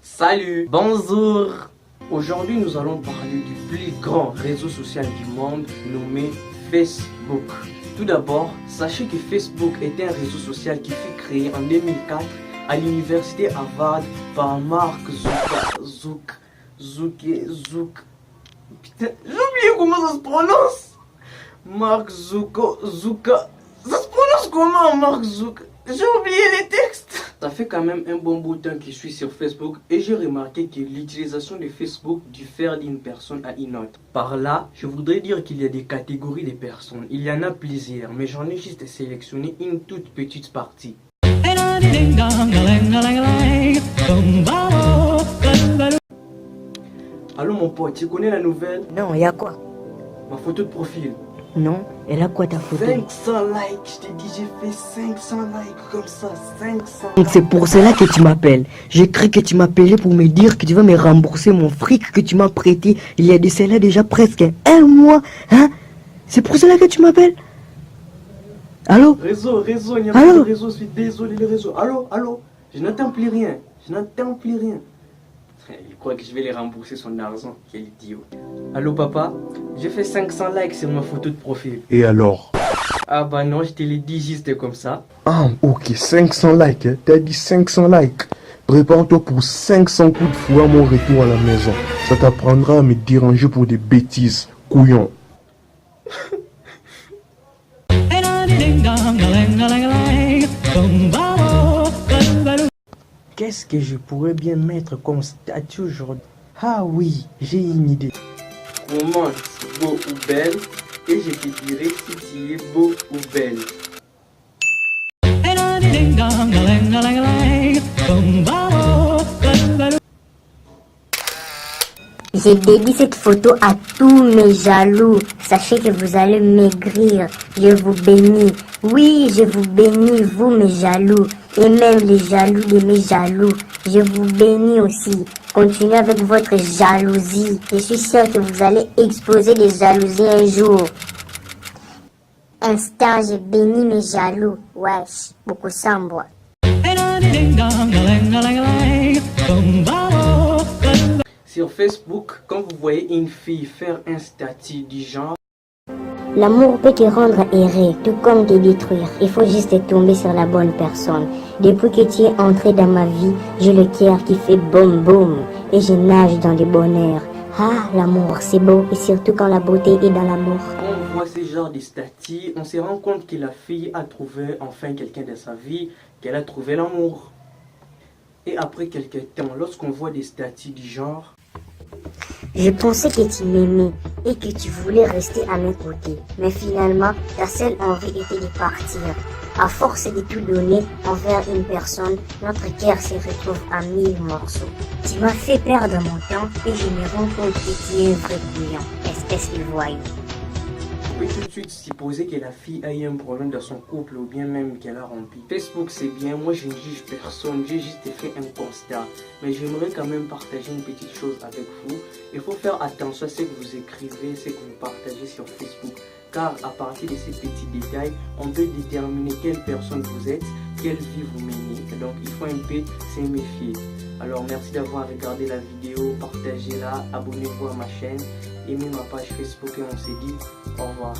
Salut, bonjour. Aujourd'hui, nous allons parler du plus grand réseau social du monde nommé Facebook. Tout d'abord, sachez que Facebook est un réseau social qui fut créé en 2004 à l'université Harvard par Mark Zuckerberg. Putain, j'ai oublié comment ça se prononce. Mark Zuckerberg. Ça se prononce comment, Mark Zuckerberg? J'ai oublié les textes. Ça fait quand même un bon bout de temps que je suis sur Facebook et j'ai remarqué que l'utilisation de Facebook diffère d'une personne à une autre. Par là, je voudrais dire qu'il y a des catégories de personnes. Il y en a plusieurs, mais j'en ai juste sélectionné une toute petite partie. Allô mon pote, tu connais la nouvelle? Non, y a quoi? Ma photo de profil. Non, elle a quoi ta photo? 500 likes, je t'ai dit j'ai fait 500 likes comme ça, 500. C'est pour cela que tu m'appelles. J'ai cru que tu m'appelais pour me dire que tu vas me rembourser mon fric que tu m'as prêté il y a de cela déjà presque un mois. Hein? C'est pour cela que tu m'appelles? Allô? Réseau, il n'y a pas de réseau, je suis désolé le réseau. Allô, je n'entends plus rien, Il croit que je vais les rembourser son argent, quel idiot. Allô papa, j'ai fait 500 likes sur ma photo de profil. Et alors? Ah bah non, je te l'ai dit juste comme ça. Ah, ok, 500 likes, hein? T'as dit 500 likes. Prépare-toi pour 500 coups de fouet à mon retour à la maison. Ça t'apprendra à me déranger pour des bêtises, couillon. Qu'est-ce que je pourrais bien mettre comme statut aujourd'hui? Ah oui, j'ai une idée. Comment beau ou belle, et je te dirai si tu es beau ou belle. J'ai dédié cette photo à tous mes jaloux. Sachez que vous allez maigrir. Je vous bénis. Oui, je vous bénis, vous mes jaloux. Et même les jaloux de mes jaloux. Je vous bénis aussi. Continuez avec votre jalousie. Je suis sûr que vous allez exploser des jalousies un jour. Instant, je bénis mes jaloux. Wesh, beaucoup sambois. Sur Facebook, quand vous voyez une fille faire un statut du genre, L'amour peut te rendre erré, tout comme te détruire. Il faut juste tomber sur la bonne personne. Depuis que tu es entré dans ma vie, j'ai le cœur qui fait boum boum. Et je nage dans le bonheur. Ah, l'amour, c'est beau. Et surtout quand la beauté est dans l'amour. quand on voit ce genre de statuts, on se rend compte que la fille a trouvé enfin quelqu'un de sa vie, qu'elle a trouvé l'amour. Et après quelques temps, lorsqu'on voit des statuts du genre, Je pensais que tu m'aimais et que tu voulais rester à mes côtés. Mais finalement, ta seule envie était de partir. À force de tout donner envers une personne, notre cœur se retrouve à 1000 morceaux. Tu m'as fait perdre mon temps et je me rends compte que tu es un vrai couillon, espèce de voyou. on peut tout de suite supposer que la fille a eu un problème dans son couple ou bien même qu'elle a rompu. Facebook c'est bien, moi je ne juge personne, j'ai juste fait un constat. Mais j'aimerais quand même partager une petite chose avec vous. Il faut faire attention à ce que vous écrivez, ce que vous partagez sur Facebook. Car à partir de ces petits détails, on peut déterminer quelle personne vous êtes, quelle vie vous menez. Donc il faut un peu se méfier. Alors merci d'avoir regardé la vidéo, partagez-la, abonnez-vous à ma chaîne, aimez ma page Facebook et on se dit au revoir.